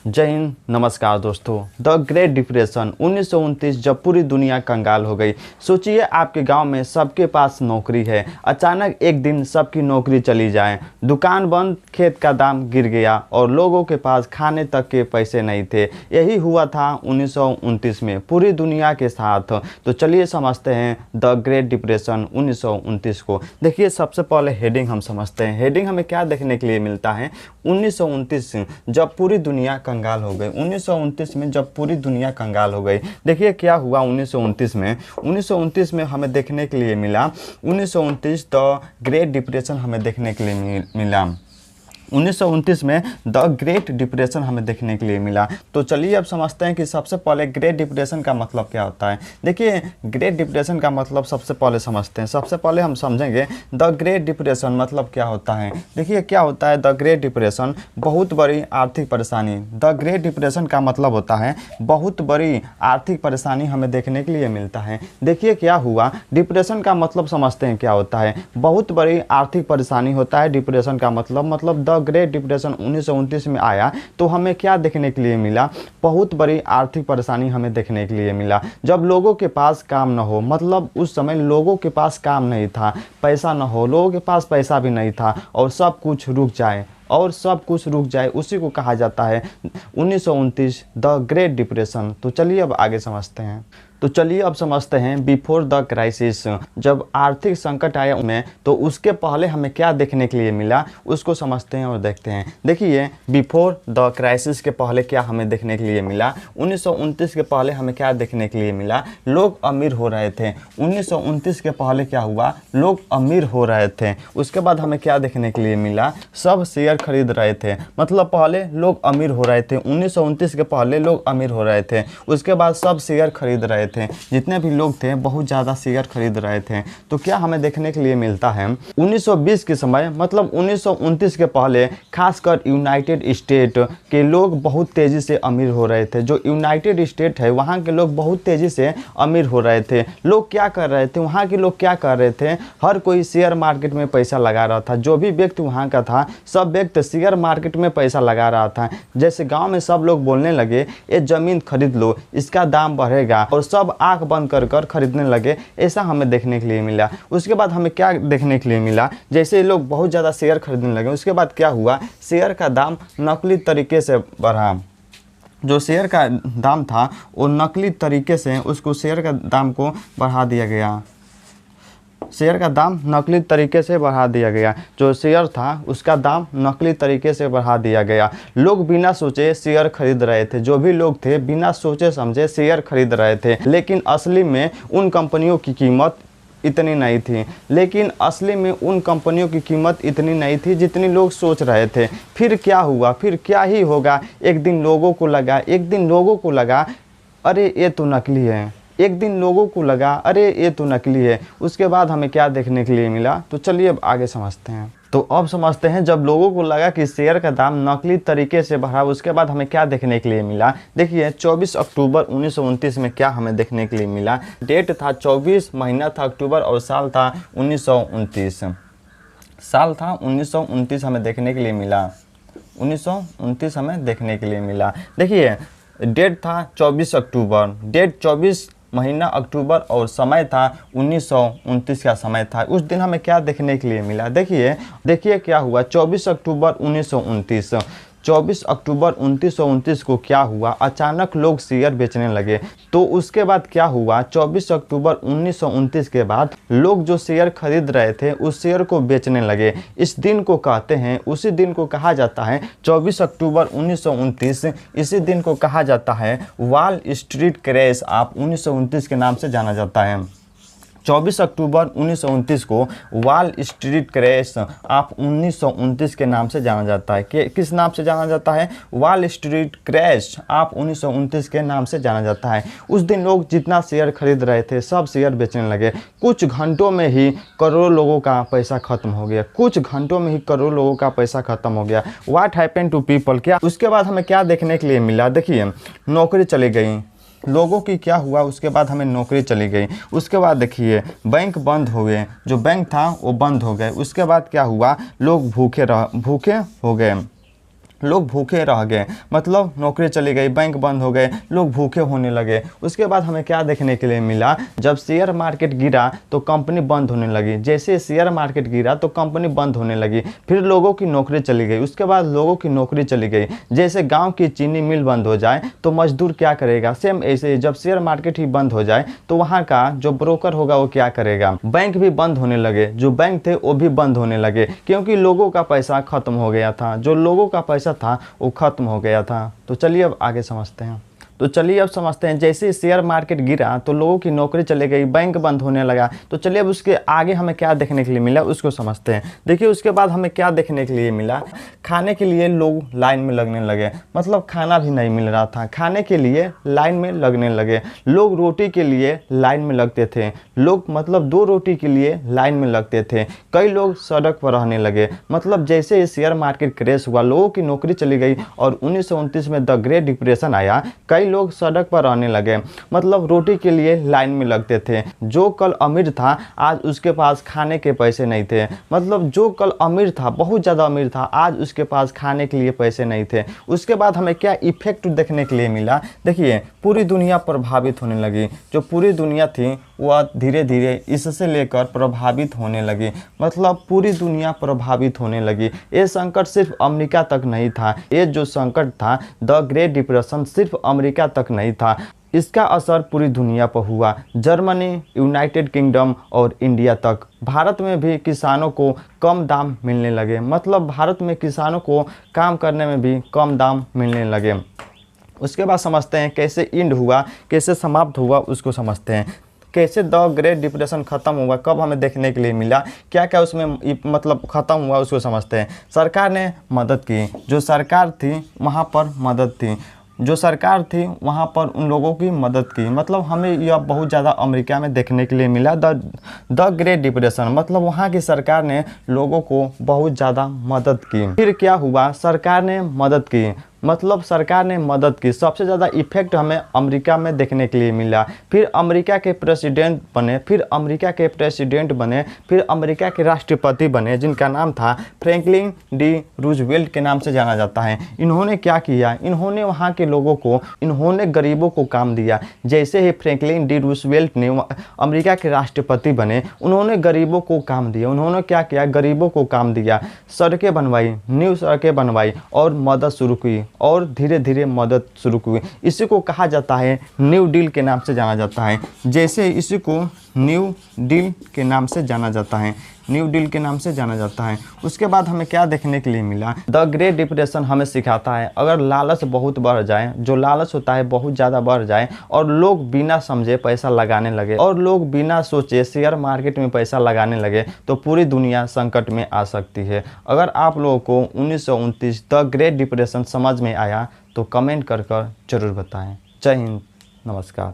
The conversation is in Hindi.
जय हिंद, नमस्कार दोस्तों। द ग्रेट डिप्रेशन 1929 जब पूरी दुनिया कंगाल हो गई। सोचिए आपके गांव में सबके पास नौकरी है, अचानक एक दिन सबकी नौकरी चली जाए, दुकान बंद, खेत का दाम गिर गया और लोगों के पास खाने तक के पैसे नहीं थे। यही हुआ था 1929 में पूरी दुनिया के साथ। तो चलिए समझते हैं द ग्रेट डिप्रेशन 1929 को। देखिए सबसे पहले हेडिंग हम समझते हैं। हेडिंग हमें क्या देखने के लिए मिलता है? 1929 जब पूरी दुनिया कंगाल हो गई। 1929 में जब पूरी दुनिया कंगाल हो गई, देखिए क्या हुआ 1929 में। 1929 में हमें देखने के लिए मिला 1929 द ग्रेट डिप्रेशन हमें देखने के लिए मिला। 1929 में द ग्रेट डिप्रेशन हमें देखने के लिए मिला। तो चलिए अब समझते हैं कि सबसे पहले ग्रेट डिप्रेशन का मतलब क्या होता है। देखिए ग्रेट डिप्रेशन का मतलब सबसे पहले समझते हैं। सबसे पहले हम समझेंगे द ग्रेट डिप्रेशन मतलब क्या होता है। देखिए क्या होता है द ग्रेट डिप्रेशन? बहुत बड़ी आर्थिक परेशानी। द ग्रेट डिप्रेशन का मतलब होता है बहुत बड़ी आर्थिक परेशानी हमें देखने के लिए मिलता है। देखिए क्या हुआ, डिप्रेशन का मतलब समझते हैं क्या होता है। बहुत बड़ी आर्थिक परेशानी होता है डिप्रेशन का मतलब द ग्रेट डिप्रेशन 1929 में आया तो हमें क्या देखने के लिए मिला? बहुत बड़ी आर्थिक परेशानी हमें देखने के लिए मिला। जब लोगों के पास काम न हो, मतलब उस समय लोगों के पास काम नहीं था, पैसा न हो, लोगों के पास पैसा भी नहीं था और सब कुछ रुक जाए, उसी को कहा जाता है 1929 द ग्रेट डिप्रेशन। तो चलिए अब आगे समझते हैं। तो चलिए अब समझते हैं बिफोर द क्राइसिस, जब आर्थिक संकट आया में तो उसके पहले हमें क्या देखने के लिए मिला उसको समझते हैं और देखते हैं। देखिए बिफोर द क्राइसिस के पहले क्या हमें देखने के लिए मिला? 1929 के पहले हमें क्या देखने के लिए मिला? लोग अमीर हो रहे थे। 1929 के पहले क्या हुआ? लोग अमीर हो रहे थे। उसके बाद हमें क्या देखने के लिए मिला? सब शेयर खरीद रहे थे। मतलब पहले लोग अमीर हो रहे थे, 1929 के पहले लोग अमीर हो रहे थे, उसके बाद सब शेयर खरीद रहे थे। जितने भी लोग थे बहुत ज़्यादा शेयर खरीद रहे थे। तो क्या हमें देखने के लिए मिलता है 1920 के समय, मतलब 1929 के पहले खासकर यूनाइटेड स्टेट के लोग बहुत तेज़ी से अमीर हो रहे थे। जो यूनाइटेड स्टेट है वहाँ के लोग बहुत तेज़ी से अमीर हो रहे थे। लोग क्या कर रहे थे, वहाँ के लोग क्या कर रहे थे? हर कोई शेयर मार्केट में पैसा लगा रहा था। जो भी व्यक्ति वहाँ का था सब व्यक्ति शेयर मार्केट में पैसा लगा रहा था। जैसे गाँव में सब लोग बोलने लगे ये ज़मीन खरीद लो, इसका दाम बढ़ेगा, और सब आंख बंद कर खरीदने लगे। ऐसा हमें देखने के लिए मिला। उसके बाद हमें क्या देखने के लिए मिला? जैसे लोग बहुत ज़्यादा शेयर खरीदने लगे, उसके बाद क्या हुआ? शेयर का दाम नकली तरीके से बढ़ा। जो शेयर का दाम था वो नकली तरीके से उसको शेयर का दाम को बढ़ा दिया गया। शेयर का दाम नकली तरीके से बढ़ा दिया गया। जो शेयर था उसका दाम नकली तरीके से बढ़ा दिया गया। लोग बिना सोचे शेयर खरीद रहे थे। जो भी लोग थे बिना सोचे समझे शेयर खरीद रहे थे, लेकिन असली में उन कंपनियों की कीमत इतनी नहीं थी। जितनी लोग सोच रहे थे। फिर क्या हुआ? फिर क्या ही होगा? एक दिन लोगों को लगा अरे ये तो नकली है। उसके बाद हमें क्या देखने के लिए मिला? तो चलिए अब आगे समझते हैं। तो अब समझते हैं जब लोगों को लगा कि शेयर का दाम नकली तरीके से बढ़ा, उसके बाद हमें क्या देखने के लिए मिला? देखिए 24 अक्टूबर 1929 में क्या हमें देखने के लिए मिला? डेट था 24, महीना था अक्टूबर और साल था 1929। हमें देखने के लिए मिला। 1929 हमें देखने के लिए मिला। देखिए डेट था 24 अक्टूबर, डेट 24 महीना अक्टूबर और समय था 1929 का समय था। उस दिन हमें क्या देखने के लिए मिला? देखिए क्या हुआ 24 अक्टूबर 1929 को क्या हुआ? अचानक लोग शेयर बेचने लगे। तो उसके बाद क्या हुआ? 24 अक्टूबर 1929 के बाद लोग जो शेयर खरीद रहे थे उस शेयर को बेचने लगे। इस दिन को कहते हैं, उसी दिन को कहा जाता है 24 अक्टूबर 1929। इसी दिन को कहा जाता है वॉल स्ट्रीट क्रैश ऑफ 1929 के नाम से जाना जाता है। 24 अक्टूबर 1929 को वॉल स्ट्रीट क्रैश ऑफ 1929 के नाम से जाना जाता है। किस नाम से जाना जाता है? वॉल स्ट्रीट क्रैश ऑफ 1929 के नाम से जाना जाता है। उस दिन लोग जितना शेयर खरीद रहे थे सब शेयर बेचने लगे। कुछ घंटों में ही करोड़ों लोगों का पैसा खत्म हो गया। What happened to people? क्या उसके बाद हमें क्या देखने के लिए मिला? देखिए नौकरी चली गई लोगों की। क्या हुआ? उसके बाद हमें नौकरी चली गई। उसके बाद देखिए बैंक बंद हो गए, जो बैंक था वो बंद हो गए। उसके बाद क्या हुआ? लोग भूखे हो गए। लोग भूखे रह गए, मतलब नौकरी चली गई, बैंक बंद हो गए, लोग भूखे होने लगे। उसके बाद हमें क्या देखने के लिए मिला, जब शेयर मार्केट गिरा तो कंपनी बंद होने लगी। जैसे शेयर मार्केट गिरा तो कंपनी बंद होने लगी, फिर लोगों की नौकरी चली गई। उसके बाद लोगों की नौकरी चली गई, जैसे गाँव की चीनी मिल बंद हो जाए तो मजदूर क्या करेगा, सेम ऐसे जब शेयर मार्केट ही बंद हो जाए तो वहाँ का जो ब्रोकर होगा वो क्या करेगा। बैंक भी बंद होने लगे, जो बैंक थे वो भी बंद होने लगे, क्योंकि लोगों का पैसा खत्म हो गया था। जो लोगों का पैसा था वो खत्म हो गया था। तो चलिए अब आगे समझते हैं। तो चलिए अब समझते हैं, जैसे शेयर मार्केट गिरा तो लोगों की नौकरी चली गई, बैंक बंद होने लगा। तो चलिए अब उसके आगे हमें क्या देखने के लिए मिला उसको समझते हैं। देखिए उसके बाद हमें क्या देखने के लिए मिला, खाने के लिए लोग लाइन में लगने लगे, मतलब खाना भी नहीं मिल रहा था, खाने के लिए लाइन में लगने लगे। लोग रोटी के लिए लाइन में लगते थे, लोग मतलब 2 रोटी के लिए लाइन में लगते थे। कई लोग सड़क पर रहने लगे, मतलब जैसे ही शेयर मार्केट क्रैश हुआ लोगों की नौकरी चली गई और 1929 में द ग्रेट डिप्रेशन आया, कई लोग सड़क पर रहने लगे, मतलब रोटी के लिए लाइन में लगते थे। जो कल अमीर था आज उसके पास खाने के पैसे नहीं थे, मतलब जो कल अमीर था, बहुत ज़्यादा अमीर था, आज उसके पास खाने के लिए पैसे नहीं थे। उसके बाद हमें क्या इफेक्ट देखने के लिए मिला, देखिए पूरी दुनिया प्रभावित होने लगी। जो पूरी दुनिया थी वह धीरे धीरे इससे लेकर प्रभावित होने लगी, मतलब पूरी दुनिया प्रभावित होने लगी। ये संकट सिर्फ अमेरिका तक नहीं था, ये जो संकट था द ग्रेट डिप्रेशन सिर्फ अमेरिका तक नहीं था, इसका असर पूरी दुनिया पर हुआ। जर्मनी, यूनाइटेड किंगडम और इंडिया तक। भारत में भी किसानों को कम दाम मिलने लगे, मतलब भारत में किसानों को काम करने में भी कम दाम मिलने लगे। उसके बाद समझते हैं कैसे एंड हुआ, कैसे समाप्त हुआ उसको समझते हैं। कैसे द ग्रेट डिप्रेशन ख़त्म हुआ, कब हमें देखने के लिए मिला, क्या क्या उसमें मतलब ख़त्म हुआ उसको समझते हैं। सरकार ने मदद की, जो सरकार थी वहाँ पर मदद थी, जो सरकार थी वहाँ पर उन लोगों की मदद की, मतलब हमें यह बहुत ज़्यादा अमेरिका में देखने के लिए मिला द ग्रेट डिप्रेशन, मतलब वहाँ की सरकार ने लोगों को बहुत ज़्यादा मदद की। फिर क्या हुआ, सरकार ने मदद की, मतलब सरकार ने मदद की, सबसे ज़्यादा इफेक्ट हमें अमेरिका में देखने के लिए मिला। फिर अमेरिका के प्रेसिडेंट बने, फिर अमेरिका के प्रेसिडेंट बने, फिर अमेरिका के राष्ट्रपति बने, जिनका नाम था फ्रैंकलिन डी रूजवेल्ट के नाम से जाना जाता है। इन्होंने क्या किया, इन्होंने वहाँ के लोगों को, इन्होंने गरीबों को काम दिया। जैसे ही फ्रैंकलिन डी रूजवेल्ट ने अमेरिका के राष्ट्रपति बने, उन्होंने गरीबों को काम दिया। उन्होंने क्या किया, गरीबों को काम दिया, सड़कें बनवाई, न्यू सड़कें बनवाई और मदद शुरू की, और धीरे धीरे मदद शुरू हुई। इसी को कहा जाता है न्यू डील के नाम से जाना जाता है। जैसे इसी को न्यू डील के नाम से जाना जाता है, न्यू डील के नाम से जाना जाता है। उसके बाद हमें क्या देखने के लिए मिला, द ग्रेट डिप्रेशन हमें सिखाता है अगर लालच बहुत बढ़ जाए, जो लालच होता है बहुत ज़्यादा बढ़ जाए और लोग बिना समझे पैसा लगाने लगे और लोग बिना सोचे शेयर मार्केट में पैसा लगाने लगे तो पूरी दुनिया संकट में आ सकती है। अगर आप लोगों को 1929 द ग्रेट डिप्रेशन समझ में आया तो कमेंट कर जरूर बताएं। जय हिंद, नमस्कार।